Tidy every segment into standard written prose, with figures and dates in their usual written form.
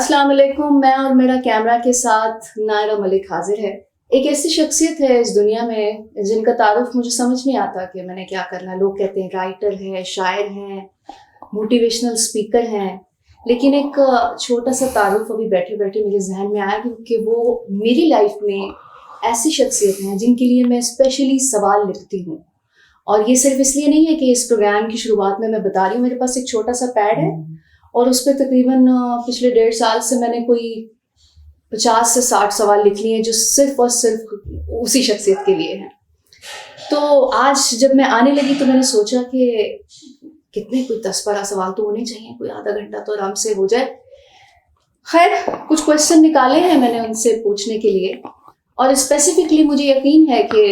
अस्सलाम वालेकुम। मैं और मेरा कैमरा के साथ नायरा मलिक हाजिर है। एक ऐसी शख्सियत है इस दुनिया में जिनका तारुफ मुझे समझ नहीं आता कि मैंने क्या करना। लोग कहते हैं राइटर है, शायर हैं, मोटिवेशनल स्पीकर हैं, लेकिन एक छोटा सा तारुफ अभी बैठे बैठे मेरे जहन में आया क्योंकि वो मेरी लाइफ में ऐसी शख्सियत हैं जिनके लिए मैं स्पेशली सवाल लिखती हूँ। और ये सिर्फ इसलिए नहीं है कि इस प्रोग्राम की शुरुआत में मैं बता रही हूँ। मेरे पास एक छोटा सा पैड है और उस पर तकरीबन पिछले 1.5 साल से मैंने कोई 50 से 60 सवाल लिख लिए हैं जो सिर्फ और सिर्फ उसी शख्सियत के लिए हैं। तो आज जब मैं आने लगी तो मैंने सोचा कि कितने कोई 10-12 सवाल तो होने चाहिए, कोई आधा घंटा तो आराम से हो जाए। खैर, कुछ क्वेश्चन निकाले हैं मैंने उनसे पूछने के लिए, और स्पेसिफिकली मुझे यकीन है कि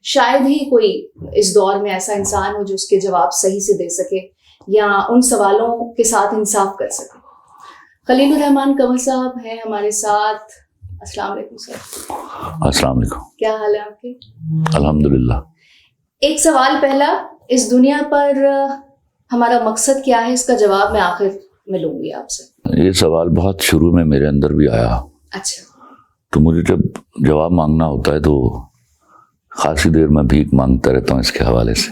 शायद ही कोई इस दौर में ऐसा इंसान हो जो उसके जवाब सही से दे सके या उन सवालों के साथ इंसाफ कर सके। खलीलुर रहमान कंवर साहब हैं हमारे साथ। अस्सलाम वालेकुम सर। अस्सलाम वालेकुम। क्या हाल है आपके? अल्हम्दुलिल्लाह। एक सवाल पहला, इस दुनिया पर हमारा मकसद क्या है, इसका जवाब मैं आखिर में लूंगी आपसे। ये सवाल बहुत शुरू में मेरे अंदर भी आया। अच्छा। तो मुझे जब जवाब मांगना होता है तो खासी देर में भीख मांगता रहता हूँ इसके हवाले से।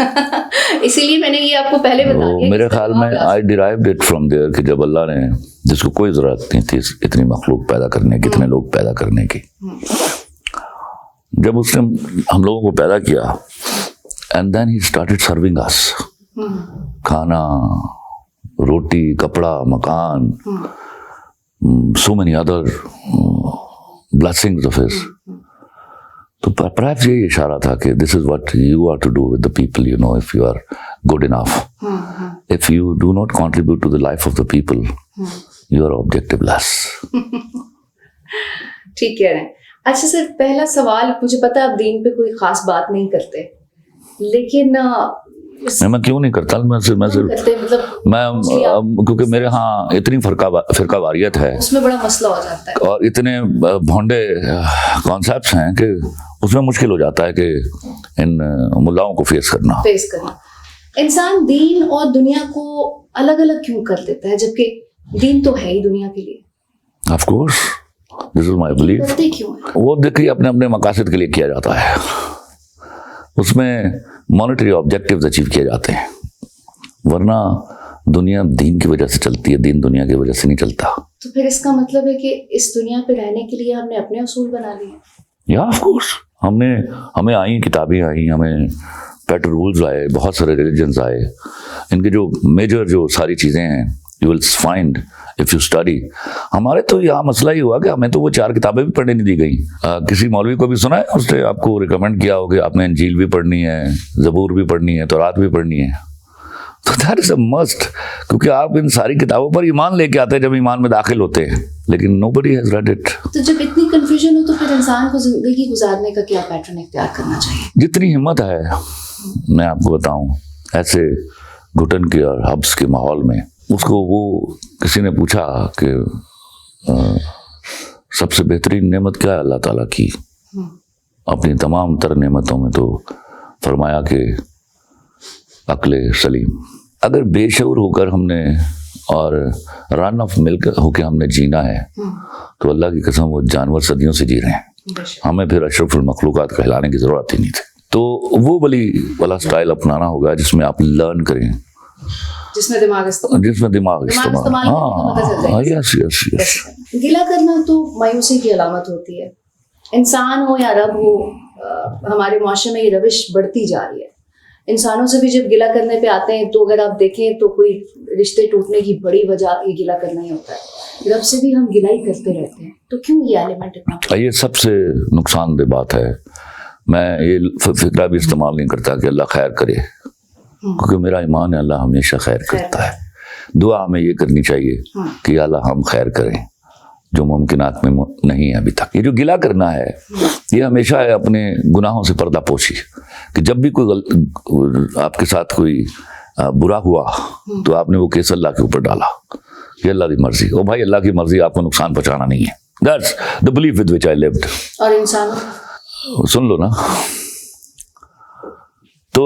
इसीलिए मैंने ये आपको पहले बता दिया। मेरे ख्याल में आई डिराइव्ड इट फ्रॉम देयर कि जब अल्लाह ने, जिसको कोई ज़रूरत नहीं थी इतनी मखलूक पैदा करने की, इतने लोग पैदा करने की, जब उसने हम लोगों को पैदा किया, and then he started serving us, खाना, रोटी, कपड़ा, मकान, so many other blessings of his. तो perhaps ये इशारा था कि this is what you are to do with the people, you know, if you are good enough. If you do not contribute to the life of the people, you are objectiveless. ठीक कह रहे हैं। अच्छा sir, पहला सवाल, मुझे पता है आप दीन पे कोई खास बात नहीं करते, लेकिन मैं क्यों नहीं करता? मैं क्योंकि मेरे यहाँ इतनी फिरका वारियत है, उसमें बड़ा मसला हो जाता है और इतने भोंडे कॉन्सेप्ट्स हैं कि उसमें मुश्किल हो जाता है कि इन मुल्लाओं को फेस करना। इंसान दीन और दुनिया को अलग अलग क्यों कर देता है, जबकि दीन तो है ही दुनिया के लिए? Of course, this is my belief. करते क्यों है? वो देखिए अपने अपने मकासद के लिए किया जाता है, उसमें मॉनेटरी ऑब्जेक्टिव्स अचीव किए जाते हैं, वरना दुनिया दीन की वजह से चलती है, दीन दुनिया की वजह से नहीं चलता। तो फिर इसका मतलब है कि इस दुनिया पे रहने के लिए हमने अपने उसूल बना लिए। या ऑफ कोर्स, हमें आई किताबें आई, हमें पेटर रूल्स आए, बहुत सारे रिलीजन्स आए। इनके जो मेजर जो सारी चीज़ें हैं, you will find if you study. हमारे तो यहाँ मसला ही हुआ कि हमें तो वो 4 किताबें भी पढ़ने नहीं दी गई। किसी मौलवी को भी सुना है उसने आपको रिकमेंड किया हो कि आपने इंजील भी पढ़नी है, ज़बूर भी पढ़नी है, तौरात भी पढ़नी है? तो दैट इज अ मस्ट, क्योंकि आप इन सारी किताबों पर ईमान लेके आते हैं जब ईमान में दाखिल होते हैं, लेकिन नोबडी हैज रेड इट। तो जब इतनी कंफ्यूजन हो तो फिर इंसान को जिंदगी गुजारने का क्या पैटर्न इख्तियार करना चाहिए? जितनी हिम्मत है, मैं आपको बताऊं, ऐसे घुटन के और हब्स के माहौल में, उसको वो किसी ने पूछा कि सबसे बेहतरीन नेमत क्या है अल्लाह ताला की? अपनी तमाम तर नेमतों में तो फरमाया कि अक्ल सलीम। अगर बेशऊर होकर हमने और रन ऑफ मिल्क होकर हमने जीना है तो अल्लाह की कसम वो जानवर सदियों से जी रहे हैं, हमें फिर अशरफुल मखलूकात कहलाने की ज़रूरत ही नहीं थी। तो वो वाला स्टाइल अपनाना होगा जिसमें आप लर्न करें, जिसमें दिमाग इस्तेमाल। हाँ, यस यस यस। गिला करना तो मायूसी की अलामत होती है। इंसान हो या रब हो, हमारे मुआशरे में ये रविश बढ़ती जा रही है। इंसानों से भी जब गिला करने पे आते हैं तो अगर आप देखें तो कोई रिश्ते टूटने की बड़ी वजह ये गिला करना ही होता है। रब से भी हम गिला ही करते रहते हैं, तो क्यों ये एलिमेंट इतना? ये सबसे नुकसानदेह बात है। मैं ये फिक्रा भी इस्तेमाल नहीं करता कि अल्लाह खैर करे, क्योंकि मेरा ईमान है अल्लाह हमेशा खैर करता है। दुआ हमें ये करनी चाहिए कि अल्लाह हम खैर करें, जो मुमकिनात में नहीं है अभी तक। ये जो गिला करना है, ये हमेशा है अपने गुनाहों से पर्दा पोशी, कि जब भी कोई आपके साथ कोई बुरा हुआ तो आपने वो केस अल्लाह के ऊपर डाला, ये अल्लाह की मर्जी। ओ भाई, अल्लाह की मर्जी, आपको नुकसान पहुंचाना नहीं है। That's the belief with which I lived. और इंसान सुन लो ना, तो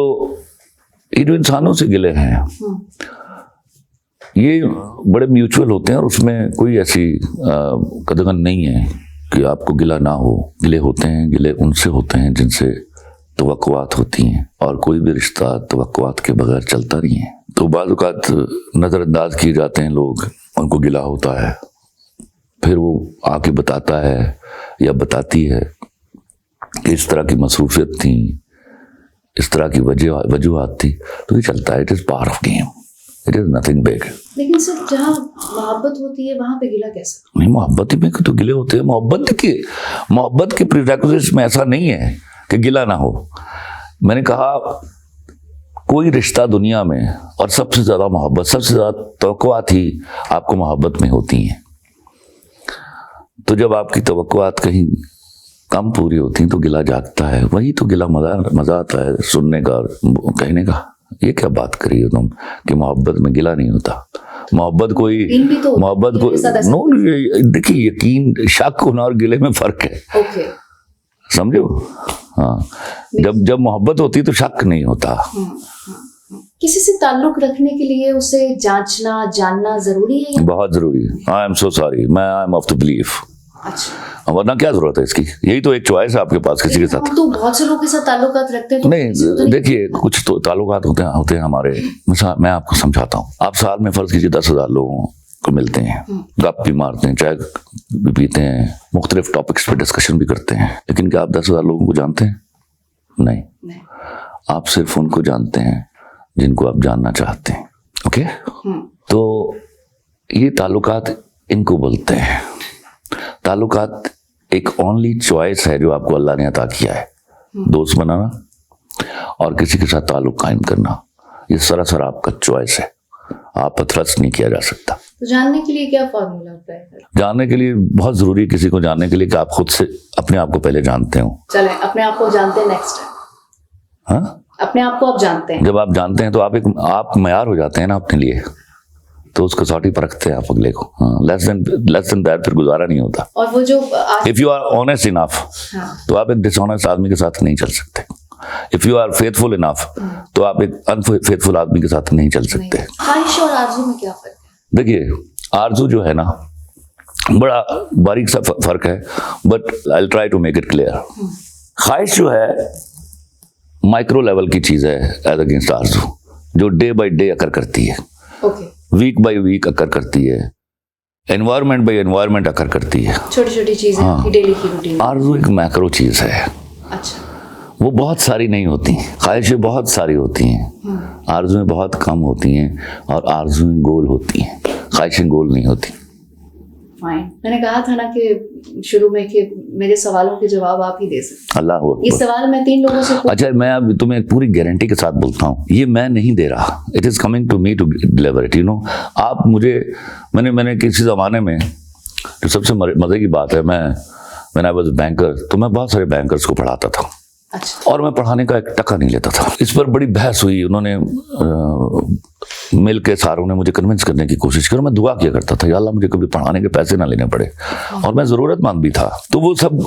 ये जो इंसानों से गिले हैं, ये बड़े म्यूचुअल होते हैं और उसमें कोई ऐसी कदगन नहीं है कि आपको गिला ना हो। गिले होते हैं, गिले उनसे होते हैं जिनसे तवक्कुआत होती हैं, और कोई भी रिश्ता तवक्कुआत के बगैर चलता नहीं है। तो बाज़ औक़ात नज़रअंदाज किए जाते हैं लोग, उनको गिला होता है, फिर वो आके बताता है या बताती है कि इस तरह की मसरूफियत थी, इस तरह की वजूहात थी, तो ये चलता है। It is part of game, it is nothing big. लेकिन सर जहाँ मोहब्बत होती है वहाँ पे गिला कैसे? नहीं, मोहब्बत में तो गिले होते हैं। मोहब्बत के प्रीरेक्विजिट्स में ऐसा नहीं है कि गिला ना हो। मैंने कहा कोई रिश्ता दुनिया में, और सबसे ज़्यादा मोहब्बत, सबसे ज़्यादा तवक्कुआत ही आपको मोहब्बत में होती हैं। तो जब आपकी तवक्कुआत कहीं कम पूरी होती हैं तो गिला जागता है। वही तो गिला मज़ा आता है सुनने का और कहने का। ये क्या बात करी हो तुम कि मोहब्बत में गिला नहीं होता। मोहब्बत को नो, देखिए यकीन, शक होना और गिले में फ़र्क है। ओके, समझो। हाँ, जब मोहब्बत होती है तो शक नहीं होता। किसी से ताल्लुक रखने के लिए उसे जांचना जानना जरूरी है? बहुत जरूरी है। आई एम सो सॉरी, मैं I am of the belief. अच्छा, वरना क्या जरूरत है इसकी? यही तो एक चॉइस है आपके पास किसी के साथ। तो बहुत से लोग के साथ ताल्लुकात रखते हैं तो नहीं, देखिए कुछ तो ताल्लुकात होते हैं हमारे। मैं आपको समझाता हूँ। आप साल में फर्ज कीजिए 10,000 लोगों को मिलते हैं, गप भी मारते हैं, चाय भी पीते हैं, मुख्तलिफ टॉपिक्स पे डिस्कशन भी करते हैं, लेकिन क्या आप 10,000 लोगों को जानते हैं? नहीं। आप सिर्फ उनको जानते हैं जिनको आप जानना चाहते हैं। ओके? तो ये ताल्लुकात इनको बोलते हैं। ताल्लुकात एक ओनली चॉइस है जो आपको अल्लाह ने अता किया है, दोस्त बनाना और किसी के साथ ताल्लुक कायम करना। ये सरासर आपका चॉइस है, आप पर थ्रस्ट नहीं किया जा सकता। तो जानने के लिए क्या फॉर्मूला होता है? जानने के लिए बहुत जरूरी है किसी को जानने के लिए कि आप खुद से अपने आप को पहले जानते हो। चलें, अपने आप को जानते हैं नेक्स्ट टाइम। हाँ, अपने आप को आप जानते हैं। जब आप जानते हैं तो आप मयार हो जाते हैं ना अपने लिए, तो उसको कसौटी परखते हैं आप अगले को। लेस देन दैट फिर गुजारा नहीं होता। और वो जो if you are honest enough, तो आप एक डिसऑनेस्ट आदमी के साथ नहीं चल सकते। If you are faithful enough, तो आप एक अनफेथफुल आदमी के साथ नहीं चल सकते। ख्वाहिश और आरज़ू में क्या फर्क है? देखिए, आरज़ू जो है ना, बड़ा बारीक सा फर्क है, but I will try to make it clear. ख्वाहिश जो है माइक्रो लेवल की चीज है एज अगेंस्ट आरज़ू, जो डे बाय डे अकर करती है, वीक बाय वीक अकर करती है, एनवायरनमेंट बाय एनवायरनमेंट अकर करती है, छोटी छोटी चीजें डेली की रूटीन। आरज़ू एक मैक्रो चीज है। अच्छा, वो बहुत सारी नहीं होती, ख्वाहिशें बहुत सारी होती हैं, आरज़ुएं बहुत कम होती हैं, और आरज़ुएं गोल होती हैं, ख्वाहिशें गोल नहीं होती। फाइन, मैंने कहा था ना कि शुरू में कि मेरे सवालों के जवाब आप ही दे सकते। अल्लाह हो। ये सवाल मैं 3 लोगों से अच्छा, मैं अब तुम्हें पूरी गारंटी के साथ बोलता हूँ, ये मैं नहीं दे रहा, it is coming to me to deliver it, you know. आप मुझे मैंने किसी ज़माने में, जो सबसे मज़े की बात है, मैं वाज बैंकर, तो मैं बहुत सारे बैंकर्स को पढ़ाता था। अच्छा। और मैं पढ़ाने का 1 टका नहीं लेता था। इस पर बड़ी बहस हुई, उन्होंने मिल के सारों ने मुझे कन्विंस करने की कोशिश की, और मैं दुआ किया करता था, या अल्लाह मुझे कभी पढ़ाने के पैसे ना लेने पड़े, और मैं ज़रूरतमंद भी था। तो वो सब,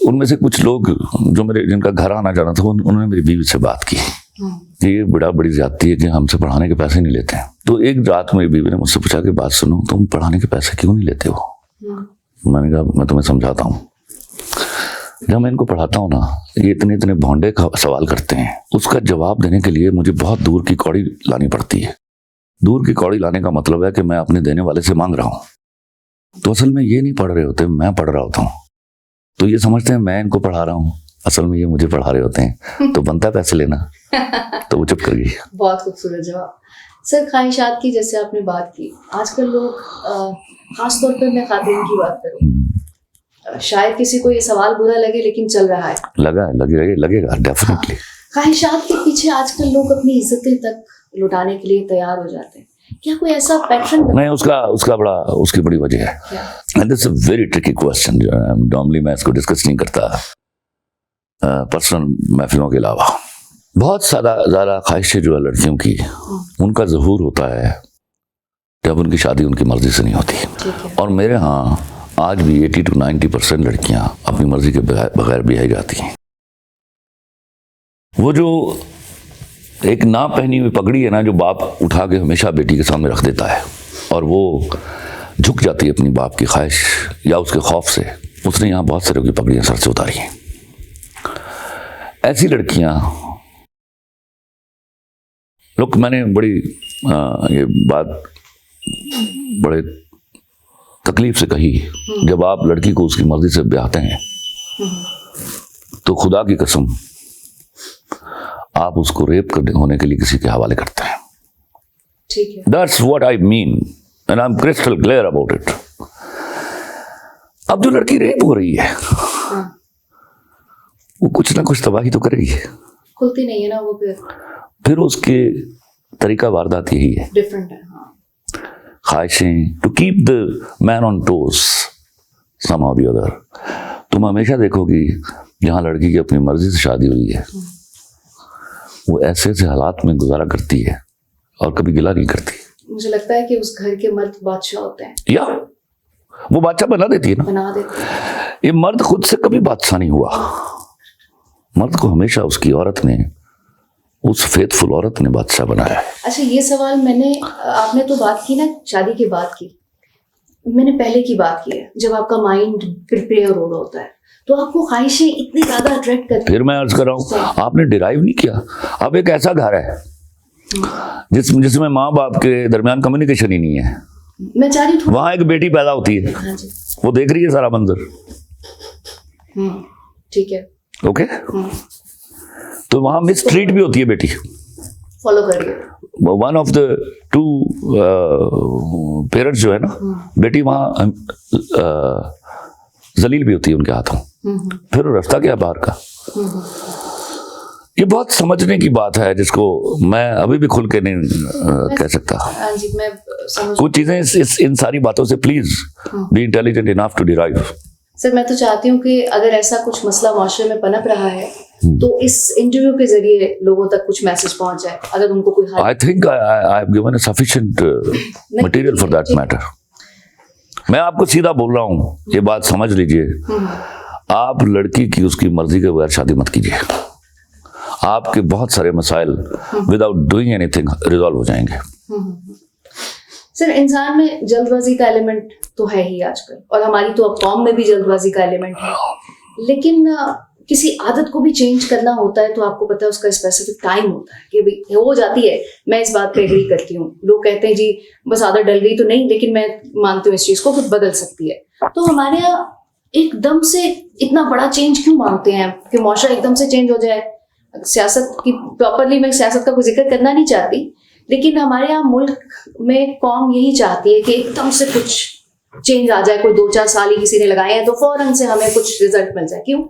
उनमें से कुछ लोग जो जिनका घर आना जाना था, उन्होंने मेरी बीवी से बात की, ये बड़ी ज्यादती है कि हमसे पढ़ाने के पैसे नहीं लेते हैं। तो एक रात मेरी बीवी ने मुझसे पूछा कि बात सुनो, तुम पढ़ाने के पैसे क्यों नहीं लेते हो? मैंने कहा मैं तुम्हें समझाता हूँ। जब मैं इनको पढ़ाता हूँ ना, ये इतने भौंडे का सवाल करते हैं, उसका जवाब देने के लिए मुझे बहुत दूर की कौड़ी लानी पड़ती है। दूर की कौड़ी लाने का मतलब है कि मैं अपने देने वाले से मांग रहा हूँ, तो असल में ये नहीं पढ़ रहे होते, मैं पढ़ रहा होता हूँ। तो ये समझते हैं मैं इनको पढ़ा रहा हूँ, असल में ये मुझे पढ़ा रहे होते हैं, तो बनता है पैसे लेना। तो वो चुप कर गई। बहुत खूबसूरत जवाब। सर, ख्वाहिशात की जैसे आपने बात की, आजकल लोग, खास तौर पर मैं खातिन की बात करूँ, शायद किसी को ये सवाल बुरा लगे, लेकिन चल रहा है, लगेगा डेफिनेटली। ख्वाहिशात के पीछे आजकल लोग अपनी इज्जतें तक लुटाने के लिए तैयार हो जाते हैं। क्या कोई ऐसा पैटर्न? नहीं, उसकी बड़ी वजह है, and this is a very tricky question. Normally मैं इसको डिस्कस नहीं करता पर्सनल महफिलों के अलावा। बहुत ज़्यादा ख्वाहिशें जो है लड़कियों की, उनका ज़हूर होता है जब उनकी शादी उनकी मर्जी से नहीं होती। और मेरे यहाँ आज भी 80 to 90% लड़कियां अपनी मर्जी के बगैर ब्याही जाती हैं। वो जो एक ना पहनी हुई पगड़ी है ना, जो बाप उठा के हमेशा बेटी के सामने रख देता है, और वो झुक जाती है अपनी बाप की ख्वाहिश या उसके खौफ से। उसने यहाँ बहुत सारे की पगड़ियाँ सर से उतारी हैं। ऐसी लड़कियाँ, लोग, मैंने बड़ी ये बात बड़े तकलीफ से कही, जब आप लड़की को उसकी मर्जी से ब्याहते हैं तो खुदा की कसम आप उसको रेप करने होने के लिए किसी के हवाले करते हैं। ठीक है, that's what I mean and I am crystal clear about it. अब जो लड़की रेप हो रही है वो कुछ ना कुछ तबाही तो करेगी, खुलती नहीं है ना वो, फिर उसके तरीका वारदात यही है, डिफरेंट है। ख्वाहिशें, to keep the man on toes somehow the other. तुम हमेशा देखोगी जहां लड़की की अपनी मर्जी से शादी हुई है वो ऐसे ऐसे हालात में गुजारा करती है और कभी गिला नहीं करती। मुझे लगता है कि उस घर के मर्द बादशाह होते हैं, या वो बादशाह बना देती है ना, बना देते हैं। ये मर्द खुद से कभी बादशाह नहीं हुआ। मर्द को हमेशा उसकी औरत ने, उस फेथफुल औरत ने बादशाह बनाया है। अच्छा, ये सवाल आपने तो बात की ना शादी की बात की, मैंने पहले की बात की है, जब आपका माइंड प्रिपेयर हो रहा होता है तो आपको ख्वाहिशें इतनी ज्यादा अट्रैक्ट करती। फिर मैं अर्ज कर रहा हूँ, आपने डिराइव नहीं किया। अब एक ऐसा घर है जिसमें माँ बाप के दरमियान कम्युनिकेशन ही नहीं है। मैं चाह रही हूँ वहां एक बेटी पैदा होती है, हाँ जी, वो देख रही है सारा मंजर, ठीक है, ओके, तो वहां मिस ट्रीट भी होती है बेटी, फॉलो करिए। One of the two parents जो है ना, बेटी वहां जलील भी होती है उनके हाथों। फिर रास्ता क्या बाहर का। ये बहुत समझने की बात है जिसको मैं अभी भी खुल के नहीं कह सकता। हाँ जी, मैं समझ। कुछ चीजें इन सारी बातों से please be intelligent enough to derive. Sir, मैं तो चाहती हूँ कि अगर ऐसा कुछ मसला माशरे में पनप रहा है तो इस इंटरव्यू के जरिए लोगों तक कुछ मैसेज पहुंच जाए, अगर उनको कोई I think I have given a sufficient material for that matter. मैं आपको सीधा बोल रहा हूँ, ये बात समझ लीजिए। आप लड़की की उसकी मर्जी के बगैर शादी मत कीजिए। आपके बहुत सारे मसाइल विदाउट डूइंग एनीथिंग रिजॉल्व हो जाएंगे। सर, इंसान में जल्दबाजी का एलिमेंट तो है ही आजकल, और हमारी तो अब कौम में भी जल्दबाजी का एलिमेंट है, लेकिन किसी आदत को भी चेंज करना होता है तो आपको पता है उसका स्पेसिफिक टाइम होता है कि भाई हो जाती है। मैं इस बात पे एग्री करती हूँ। लोग कहते हैं जी बस आदत डल गई, तो नहीं, लेकिन मैं मानती हूँ इस चीज को खुद बदल सकती है। तो हमारे यहाँ एकदम से इतना बड़ा चेंज क्यों मांगते हैं कि मौशरा एकदम से चेंज हो जाए? सियासत की प्रॉपरली मैं सियासत का कोई जिक्र करना नहीं चाहती, लेकिन हमारे यहाँ मुल्क में कौम यही चाहती है कि एकदम से कुछ चेंज आ जाए। कोई 2-4 साल ही किसी ने लगाए हैं तो फौरन से हमें कुछ रिजल्ट मिल जाए। क्यों?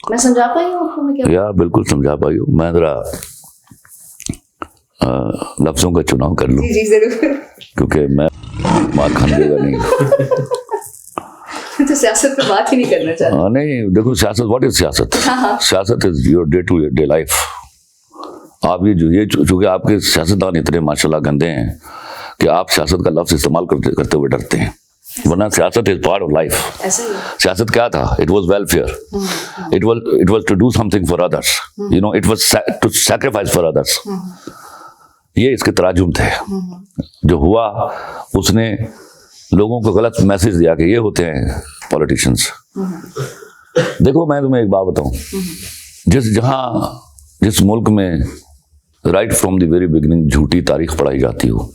मैं समझा पाई हूँ आपको? मैं क्या? या बिल्कुल समझा पाई हूँ। मैं जरा लफ्जों का चुनाव कर लूँ। जी जरूर, क्योंकि मैं मार खाने देगा नहीं। तो सियासत पे बात ही नहीं करना चाहता। नहीं, देखो सियासत, व्हाट इज सियासत? सियासत is your day to day life. आप ये चूंकि आपके सियासतदान इतने माशाल्लाह गंदे हैं कि आप सियासत का लफ्ज इस्तेमाल करते हुए डरते हैं, वरना सियासत इज पार्ट ऑफ लाइफ। सियासत क्या था? It was welfare, it was to do something for others, you know, it was to sacrifice for others. ये इसके तराजुम थे। जो हुआ उसने लोगों को गलत मैसेज दिया कि ये होते हैं पॉलिटिशियंस। देखो मैं तुम्हें एक बात बताऊं, जिस मुल्क में right from the very beginning झूठी तारीख पढ़ाई जाती हो,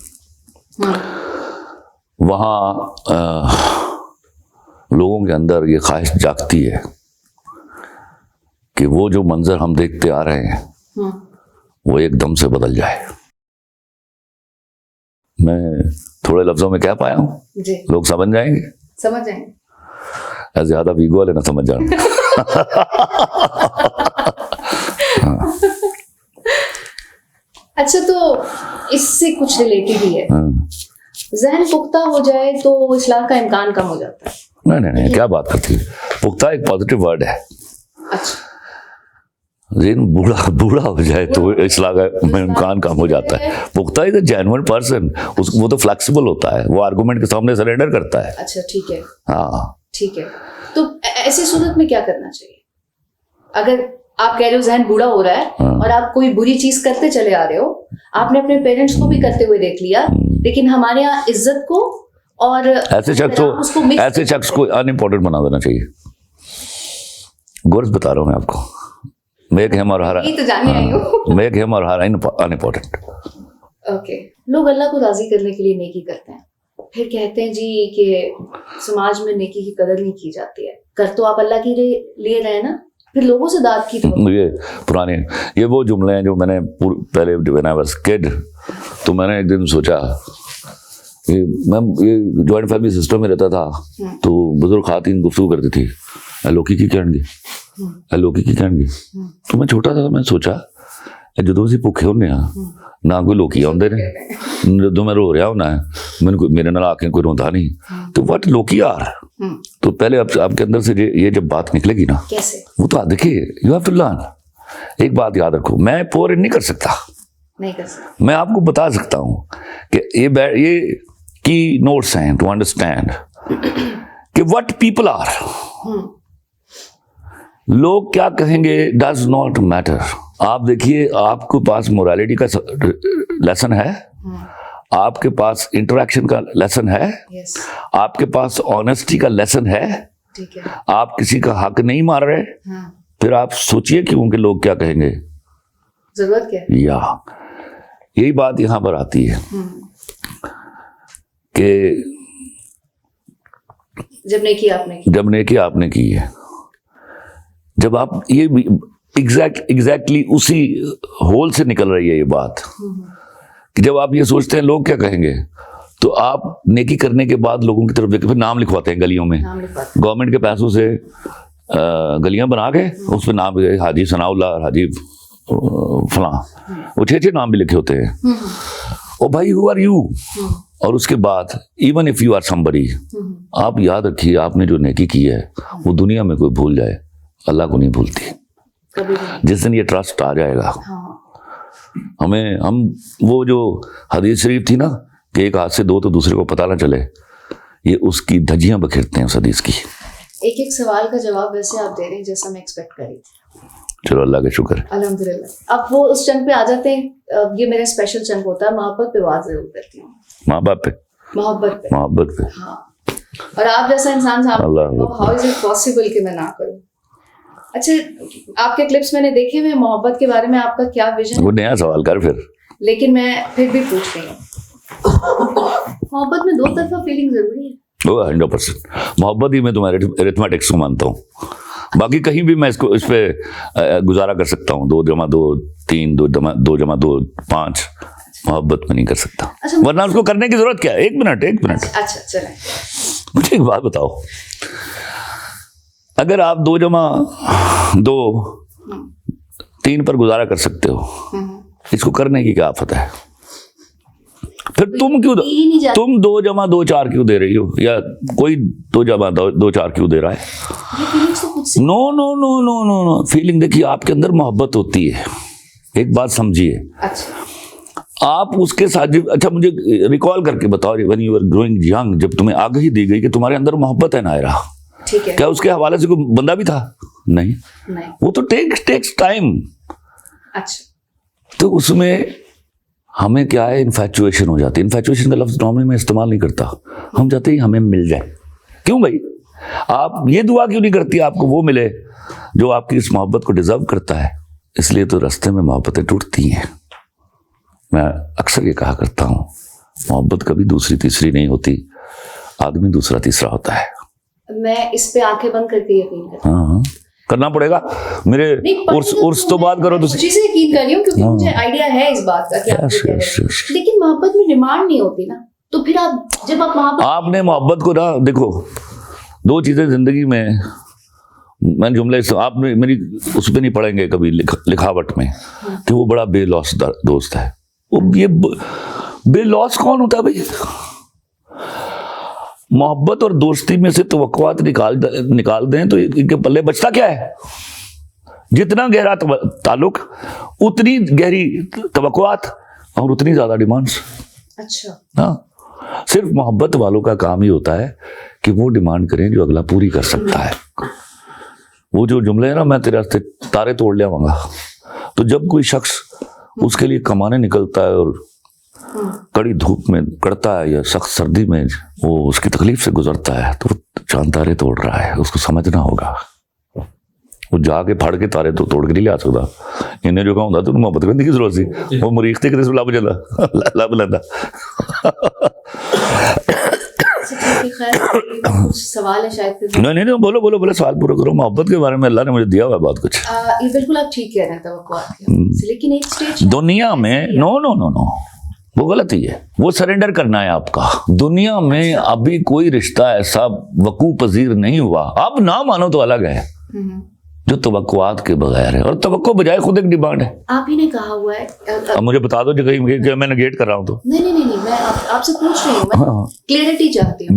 वहाँ लोगों के अंदर ये ख्वाहिश जागती है कि वो जो मंजर हम देखते आ रहे हैं वो एकदम से बदल जाए। मैं थोड़े लफ्जों में कह पाया हूँ, लोग समझ जाएंगे, समझ जाएंगे। ज्यादा वीगो वाले ना समझ जाना। हाँ। अच्छा, तो इससे कुछ रिलेटेड ही है, ज़हन पुख्ता हो जाए तो इस्लाह का इम्कान कम हो जाता है। नहीं, क्या बात करती है? पुख्ता एक पॉजिटिव वर्ड है। अच्छा, ज़हन बूढ़ा हो जाए तो इस्लाह का इम्कान कम हो जाता है। पुख्ता इज अ जेन्युइन पर्सन, वो तो फ्लेक्सिबल होता है, वो आर्गुमेंट के सामने सरेंडर करता है। अच्छा, ठीक है, हाँ ठीक है। तो ऐसी सूरत में क्या करना चाहिए? अगर आप कह रहे हो ज़हन बूढ़ा हो रहा है और आप कोई बुरी चीज करते चले आ रहे हो, आपने अपने पेरेंट्स को भी करते हुए देख लिया, लेकिन हमारे यहाँ इज्जत को और ऐसे शख्स को अनइम्पोर्टेंट बना देना चाहिए। गोर्स बता रहा हूँ मैं आपको, मेक हिम और हर, ये तो जानने आई हूँ। मेक हिम और हर अनइम्पोर्टेंट। ओके, लोग अल्लाह को राजी करने के लिए नेकी करते हैं, फिर कहते हैं जी कि समाज में नेकी की कदर नहीं की जाती है। कर तो आप अल्लाह के लिए रहे ना, फिर लोगों से दाद की तो ये पुराने, ये वो जुमले हैं जो मैंने पहले व्हेन आई वाज किड, तो मैंने एक दिन सोचा कि मैं ये जॉइंट फैमिली सिस्टम में रहता था, तो बुजुर्ग खातिन गुफ्तगू करती थी, लोकी की कहणगी, लोकी की कहणगी। तो मैं छोटा था, मैं सोचा ਜਦੋਂ ਅਸੀਂ ਭੁੱਖੇ ਹੁੰਦੇ ਆ ਨਾ ਕੋਈ ਲੋਕੀ ਆਉਂਦੇ ਨੇ, ਜਦੋਂ मैं रो रहा होना है मेरे नाल आके कोई रोंदा नहीं, तो व्हाट लोकी आर। तो पहले आपके अंदर से ये जब बात निकलेगी ना, कैसे वो तो देखिए, यू हैव टू लर्न। एक बात याद रखो, मैं पोर नहीं कर सकता, मैं आपको बता सकता हूँ कि ये की नोट्स हैं टू अंडरस्टैंड कि व्हाट पीपल आर। लोग क्या कहेंगे डज नॉट मैटर। आप देखिए, आपके पास मोरालिटी का लेसन है, आपके पास इंटरेक्शन का लेसन है, आपके पास ऑनेस्टी का लेसन है, आप किसी का हक नहीं मार रहे, फिर आप सोचिए कि उनके लोग क्या कहेंगे, जरूरत क्या है। या यही बात यहां पर आती है कि जब नेकी आपने की है, जब आप ये एग्जैक्टली उसी होल से निकल रही है ये बात कि जब आप ये सोचते हैं लोग क्या कहेंगे, तो आप नेकी करने के बाद लोगों की तरफ देखकर फिर नाम लिखवाते हैं गलियों में, गवर्नमेंट के पैसों से गलियां बना के उस पर नाम, हाजी सनाउल्लाह, हाजी फलां, वो 6 नाम भी लिखे होते हैं। ओ भाई, हु आर यू? और उसके बाद even if you are somebody, आप याद रखिए, आपने जो नेकी की है वो दुनिया में कोई भूल जाए, अल्लाह को नहीं भूलती। जिस दिन ये ट्रस्ट आ जाएगा, हम वो जो हदीस शरीफ थी ना कि एक हाथ से दो तो दूसरे को पता ना चले, ये उसकी धज्जियां बखेरते हैं उस हदीस की। एक जवाब का जवाब वैसे आप दे रहे हैं जैसा मैं एक्सपेक्ट कर रही थी। चलो, अल्लाह का शुक्र, अल्हम्दुलिल्लाह। अब वो उस चंद पे आ जाते हैं, ये मेरा स्पेशल चंद होता है, मोहब्बत पे बात जरूर करती हूँ। मोहब्बत पे हाँ। और आप जैसा इंसान सामने, हाउ इज इट पॉसिबल कि मैं ना करूँ। अच्छा, आपके क्लिप्स मैंने देखे हुए, मोहब्बत के बारे में आपका क्या विजन है? वो नया सवाल कर फिर, लेकिन मैं फिर भी पूछ रही हूँ, मोहब्बत में दो तरफा फीलिंग जरूरी है? वो 100% मोहब्बत ही मैं तुम्हारे अरिथमेटिक्स को मानता हूँ, बाकी कहीं भी मैं इस पे गुजारा कर सकता हूँ, 2 + 2 3, 2 + 2 5, मोहब्बत में नहीं कर सकता। अच्छा, वरना उसको करने की जरूरत क्या है? 1 मिनट। अच्छा चलें, मुझे एक बात बताओ, अगर आप 2 + 2 3 पर गुजारा कर सकते हो, इसको करने की क्या आफत है? फिर तुम 2 + 2 4 क्यों दे रही हो, या कोई 2 + 2 4 क्यों दे रहा है? नो, फीलिंग देखिए, आपके अंदर मोहब्बत होती है, एक बात समझिए। अच्छा, आप उसके साथ, अच्छा मुझे रिकॉल करके बताओ, when you are growing young, जब तुम्हें आगाही दी गई कि तुम्हारे अंदर मोहब्बत है नायरा, ठीक है, क्या उसके हवाले से कोई बंदा भी था? नहीं। वो तो टेक्स टाइम। अच्छा, तो उसमें हमें क्या है, इन्फैचुएशन हो जाती है। इन्फैचुएशन का लफ्ज नॉर्मली मैं इस्तेमाल नहीं करता, हम चाहते हैं हमें मिल जाए। क्यों भाई, आप ये दुआ क्यों नहीं करती आपको वो मिले जो आपकी इस मोहब्बत को डिजर्व करता है? इसलिए तो रास्ते में मोहब्बतें टूटती हैं। मैं अक्सर ये कहा करता हूँ, मोहब्बत कभी दूसरी तीसरी नहीं होती, आदमी दूसरा तीसरा होता है। मैं इस पे आंखें बंद करके यकीन करती हूँ। हाँ, करना पड़ेगा। मेरे उर्स तो बात करो, तो चीजें यकीन कर रही हूँ क्योंकि मुझे आइडिया है इस बात का कि आप ये कह रहे हैं। लेकिन मोहब्बत में डिमांड नहीं होती ना, तो फिर आप जब आप आपने मोहब्बत को ना, देखो 2 चीजें जिंदगी में, मैं जुमले आपने मेरी उस पर नहीं पढ़ेंगे कभी लिखावट में कि वो बड़ा बेलॉस दोस्त है। वो ये बेलॉस कौन होता है भाई? मोहब्बत और दोस्ती में से तवक्कुआत निकाल दें तो इनके पल्ले बचता क्या है? जितना गहरा ताल्लुक, उतनी गहरी तवक्कुआत और उतनी ज्यादा डिमांड्स। अच्छा, हाँ, सिर्फ मोहब्बत वालों का काम ही होता है कि वो डिमांड करें जो अगला पूरी कर सकता है। वो जो जुमले है ना, मैं तेरे रास्ते तारे तोड़ ले आऊंगा, तो जब कोई शख्स उसके लिए कमाने निकलता है और कड़ी धूप में करता है या सख्त सर्दी में वो उसकी तकलीफ से गुजरता है, तो चांद तारे तोड़ रहा है, उसको समझना होगा। वो जाके फाड़ के तारे तो तोड़ के नहीं लिया सकता। इन्हें जो कहा तो मोहब्बत करने की जरूरत सी, वो मरीखते कि लब जाता लब लेंदा। सवाल है शायद। नहीं बोलो बोलो बोलो, सवाल पूरा करो। मोहब्बत के बारे में अल्लाह ने मुझे दिया हुआ है बहुत कुछ। ये बिल्कुल आप ठीक कह रहे हैं, तवक्कुआत। लेकिन एक स्टेज दुनिया में नो वो गलत ही है। वो सरेंडर करना है आपका। दुनिया में अभी कोई रिश्ता ऐसा वकू पजीर नहीं हुआ, आप ना मानो तो अलग है, जो तवक्कुआत के बगैर है। और तवक्को बजाय खुद एक डिमांड है। आप ही ने कहा हुआ है। अब मुझे बता दो जो कहीं मैं नेगेट कर रहा हूँ तो। नहीं मैं आपसे पूछ रही हूँ, मैं क्लियरिटी चाहती हूँ।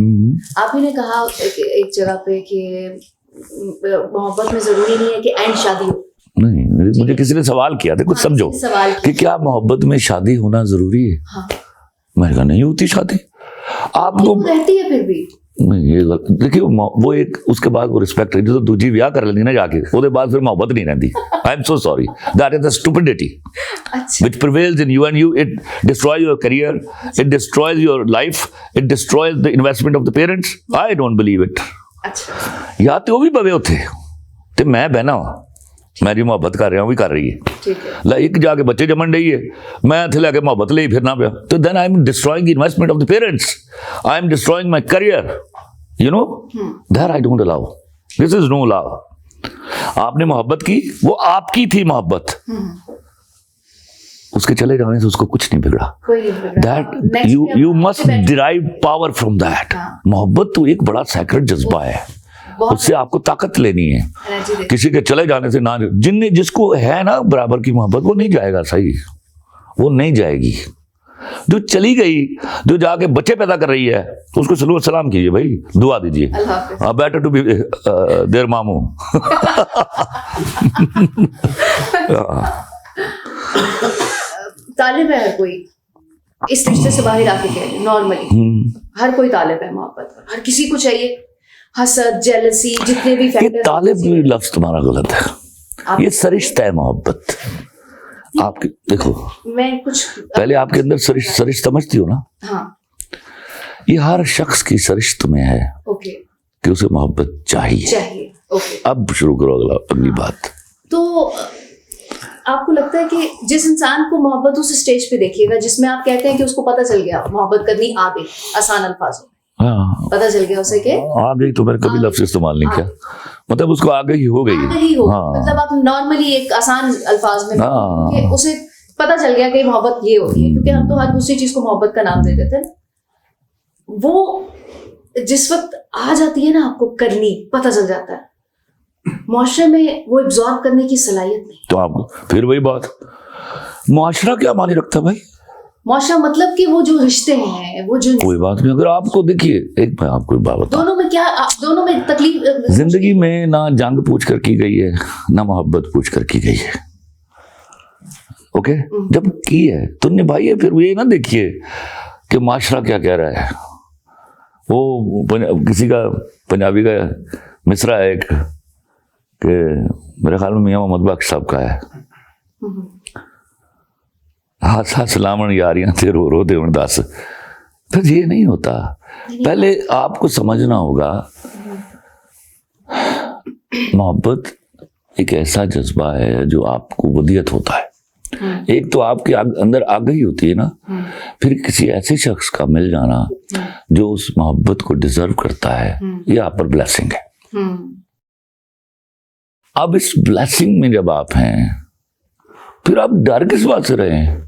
आप ही ने कहा एक जगह पे कि मोहब्बत में जरूरी नहीं है कि एंड शादी हो। नहीं, मुझे किसी ने सवाल किया था, कुछ समझो कि क्या मोहब्बत में शादी होना जरूरी है? हाँ। मैंने कहा नहीं होती शादी। आपको रहती है फिर भी नहीं, ये देखिए वो एक उसके बाद वो रिस्पेक्ट है, जो दूजी ब्याह कर लेनी ना जाके, उसके बाद फिर मोहब्बत नहीं रहती। I am so sorry, that is the stupidity which prevails in you and you. It destroys your career, it destroys your life, it destroys the investment of the parents. I don't believe it. अच्छा, या तो वो भी पवे उथे ते मैं बहना मैं जी मोहब्बत कर रहा हूँ, भी कर रही है, एक जाके बच्चे जमन रही है, मैं इतने लैके मोहब्बत ले फिरना पाया, तो then I am destroying investment of the parents, I am destroying my career, you know, that I don't allow, this is no love. आपने मोहब्बत की, वो आपकी थी मोहब्बत, उसके चले जाने से उसको कुछ नहीं बिगड़ा। That you must derive power from that. मोहब्बत तो एक बड़ा सैक्रेड जज्बा है, उससे आपको ताकत लेनी है। किसी के चले जाने से ना, जिसको है ना बराबर की मोहब्बत, वो नहीं जाएगा, सही, वो नहीं जाएगी। जो चली गई, जो जाके बच्चे पैदा कर रही है, तो उसको सलूत सलाम कीजिए भाई, दुआ दीजिए, बेटर टू बी देयर मामू। तालिब है हर कोई इस रिश्ते से बाहर आके कह, नॉर्मली हर कोई तालिब है मोहब्बत, हर किसी को चाहिए। हसद, जेलसी, जितने भी फैक्टर्स। तालिब लफ्ज तुम्हारा गलत है, ये सरिश्ता है मोहब्बत। आपके देखो, मैं कुछ पहले आपके अंदर सरिश्त समझती हो ना? हाँ। ये हर शख्स की सरिश्त में है, ओके, कि उसे मोहब्बत चाहिए। ओके, अब शुरू करो अगली बात। तो आपको लगता है कि जिस इंसान को मोहब्बत उस स्टेज पे देखिएगा जिसमें आप कहते हैं कि उसको पता चल गया मोहब्बत करनी आ गई, आसान अल्फाजों में, हाँ, पता चल गया उसे कि आ गई, तो मैंने कभी लफ्ज इस्तेमाल नहीं किया, मतलब उसको आ गई हो गई, हाँ। मतलब आप नॉर्मली एक आसान अल्फाज में कि उसे पता चल गया कि मोहब्बत ये होती है, क्योंकि हम तो हर दूसरी चीज को मोहब्बत का नाम दे देते हैं। वो जिस वक्त आ जाती है ना, आपको करनी पता चल जाता है, मुआशरे में वो एब्जॉर्ब करने की सलाहियत नहीं। तो आपको फिर वही बात, मुआशरा क्या माने रखता भाई? मुआशरा मतलब कि वो जो रिश्ते हैं, वो जो, कोई बात नहीं। अगर आपको देखिए, एक मैं आपको बात बताऊं, दोनों में तकलीफ, जिंदगी में ना जंग पूछ कर की गई है, ना मोहब्बत पूछ कर की गई है। ओके, जब की है तो निभाइए। फिर ये ना देखिए कि माशरा क्या कह रहा है। वो किसी का पंजाबी का मिसरा है एक, कि मेरे ख्याल में मियां मोहम्मद बख्श साहब का है, हाथ सलामन यारियां थे रो रो दे उन दस। फिर ये नहीं होता, पहले आपको समझना होगा मोहब्बत एक ऐसा जज्बा है जो आपको वदियत होता है। एक तो आपके अंदर आ गई होती है ना, फिर किसी ऐसे शख्स का मिल जाना जो उस मोहब्बत को डिजर्व करता है, ये आप पर ब्लेसिंग है। अब इस ब्लेसिंग में जब आप हैं, फिर आप डर किस बात से रहे हैं?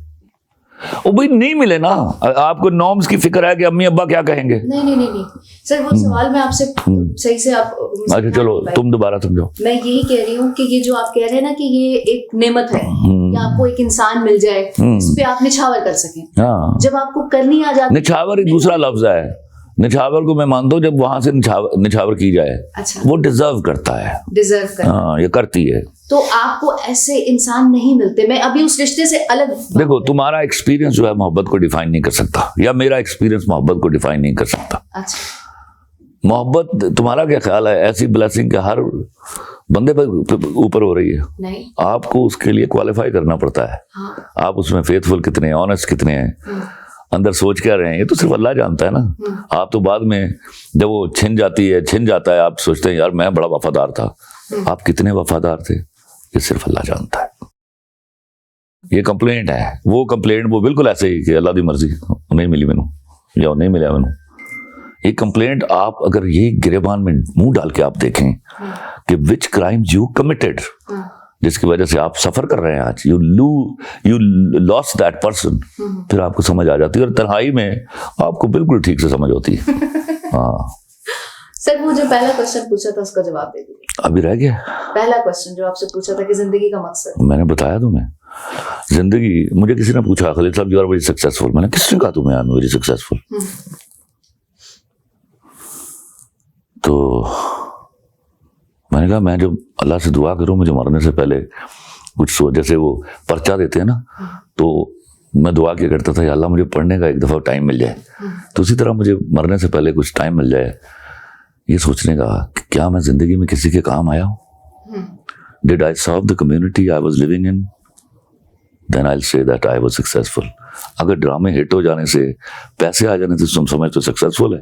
वो भाई नहीं मिले ना, आपको नॉर्म्स की फिक्र है कि अम्मी अब्बा क्या कहेंगे। नहीं सर, वो सवाल मैं आपसे सही से आप, अच्छा चलो तुम दोबारा समझो। मैं यही कह रही हूँ कि ये जो आप कह रहे हैं ना कि ये एक नेमत है कि आपको एक इंसान मिल जाए इस पे आप निछावर कर सकें। हाँ, जब आपको करनी आ जाती, निछावर एक दूसरा लफ्ज है। निछावर को मैं मानता हूँ जब वहां से निछावर की जाए। अच्छा, वो डिजर्व करता है, हाँ, ये करती है। तो आपको ऐसे इंसान नहीं मिलते। मैं अभी उस रिश्ते से अलग, देखो तुम्हारा एक्सपीरियंस जो है मोहब्बत को डिफाइन नहीं कर सकता, या मेरा एक्सपीरियंस मोहब्बत को डिफाइन नहीं कर सकता। अच्छा, मोहब्बत तुम्हारा क्या ख्याल है? ऐसी ब्लेसिंग के हर बंदे पर ऊपर हो रही है? नहीं, आपको उसके लिए क्वालिफाई करना पड़ता है। हाँ। आप उसमें फेथफुल कितने हैं, ऑनेस्ट कितने हैं, अंदर सोच क्या रहे हैं ये तो सिर्फ अल्लाह जानता है ना। आप तो बाद में जब वो छिन जाता है आप सोचते हैं यार मैं बड़ा वफादार था। आप कितने वफादार थे ये सिर्फ अल्लाह जानता है। ये कंप्लेंट है, वो कंप्लेंट वो बिल्कुल ऐसे ही कि अल्लाह दी मर्जी नहीं मिली मैनू या नहीं मिला मैनू। ये कंप्लेंट आप अगर ये गिरेबान में मुंह डाल के आप देखें कि विच क्राइम्स यू कमिटेड, जिसकी वजह से आप सफर कर रहे हैं आज, यू लॉस्ट दैट पर्सन, फिर आपको समझ आ जाती है और तन्हाई में आपको बिल्कुल ठीक से समझ होती है। हाँ सर, मुझे पहला क्वेश्चन पूछा था उसका जवाब दे दीजिए। अभी रह गया पहला क्वेश्चन जो आपसे पूछा था कि जिंदगी का मकसद। मैंने बताया तुम्हें जिंदगी, मुझे किसी ने पूछा खलील साहब यू आर वेरी सक्सेसफुल, मैंने किसने कहा तुम्हें आई एम वेरी सक्सेसफुल? तो मैंने कहा मैं जब अल्लाह से दुआ करूं मुझे मरने से पहले कुछ सोच, जैसे वो पर्चा देते हैं ना, तो मैं दुआ क्या करता था या अल्लाह मुझे पढ़ने का एक दफ़ा टाइम मिल जाए, तो उसी तरह मुझे मरने से पहले कुछ टाइम मिल जाए ये सोचने का कि क्या मैं जिंदगी में किसी के काम आया हूँ। Did I serve the community I was living in, then I will say that I was successful. अगर ड्रामे हिट हो जाने से, पैसे आ जाने से तुम समझ तो सक्सेसफुल है,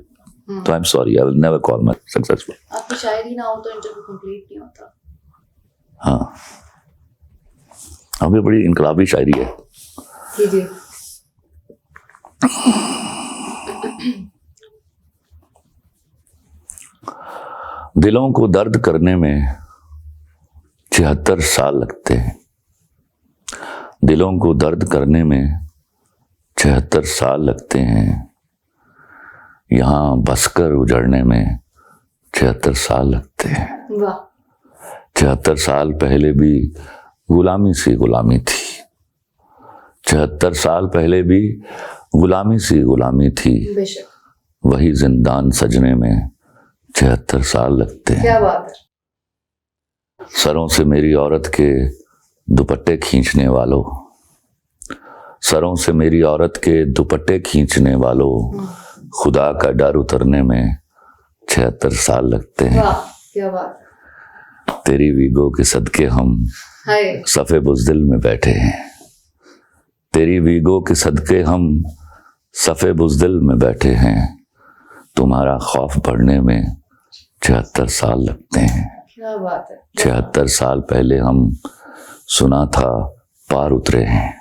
तो I am sorry I will never call my successful. आपकी शायरी ना हो तो इंटरव्यू कंप्लीट नहीं होता। हाँ, अभी बड़ी इनकलाबी शायरी है। जी दिलों को दर्द करने में 76 साल लगते हैं, दिलों को दर्द करने में 76 साल लगते हैं, यहाँ बसकर उजड़ने में 76 साल लगते हैं। वाह। 76 साल पहले भी गुलामी सी गुलामी थी, 76 साल पहले भी गुलामी सी गुलामी थी, बेशक। वही जिंदान सजने में 76 साल लगते हैं। क्या बात है। सरों से मेरी औरत के दुपट्टे खींचने वालों, सरों से मेरी औरत के दुपट्टे खींचने वालों, खुदा का डर उतरने में 76 साल लगते हैं। वाह, क्या बात है। तेरी वीगो के सदके हम सफ़े बुज़दिल में बैठे हैं, तेरी वीगो के सदके हम सफ़े बुज़दिल में बैठे हैं, तुम्हारा खौफ बढ़ने में 76 साल लगते हैं। क्या बात है। 76 साल पहले हम सुना था पार उतरे हैं,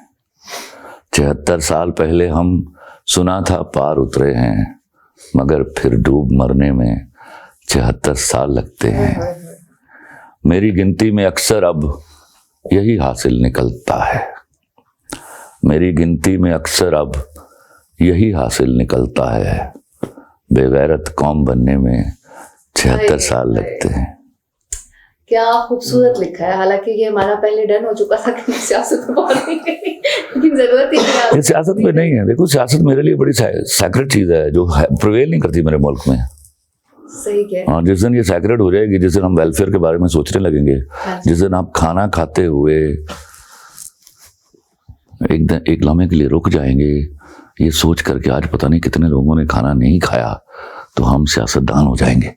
76 साल पहले हम सुना था पार उतरे हैं, मगर फिर डूब मरने में 76 साल लगते हैं। मेरी गिनती में अक्सर अब यही हासिल निकलता है, मेरी गिनती में अक्सर अब यही हासिल निकलता है, बेगैरत कौम बनने में 76 साल लगते हैं। क्या खूबसूरत लिखा है। हालांकि ये हमारा पहले डन हो चुका था कि सियासत में बहुत नहीं करी, लेकिन जरूरत ही नहीं। सियासत में नहीं है, देखो सियासत मेरे लिए बड़ी सैक्रेड चीज है जो प्रिवेल नहीं करती मेरे मुल्क में। सही कह। हाँ, जिस दिन ये सैक्रेड हो जाएगी, जिस दिन हम वेलफेयर के बारे में सोचने लगेंगे, जिस दिन आप खाना खाते हुए एक लम्हे के लिए रुक जाएंगे ये सोच करके आज पता नहीं कितने लोगों ने खाना नहीं खाया, तो हम सियासतदान हो जाएंगे।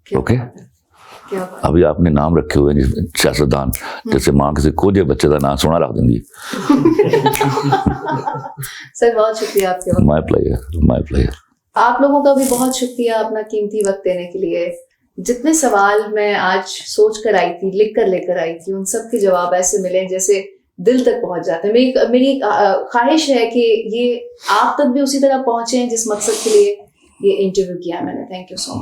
ओके, अभी आपने नाम रखे हुए हैं सियासतदान, जैसे माँ किसी कोजे बच्चे का नाम सोना रख देंगी। सर बहुत शुक्रिया आपके। My player. आप लोगों का भी बहुत शुक्रिया अपना कीमती वक्त देने के लिए। जितने सवाल मैं आज सोच कर आई थी, लिख कर लेकर आई थी, उन सब के जवाब ऐसे मिले जैसे दिल तक पहुंच जाते हैं। मेरी ख्वाहिश है कि ये आप तक भी उसी तरह पहुंचे जिस मकसद के लिए ये इंटरव्यू किया मैंने। Thank you so much.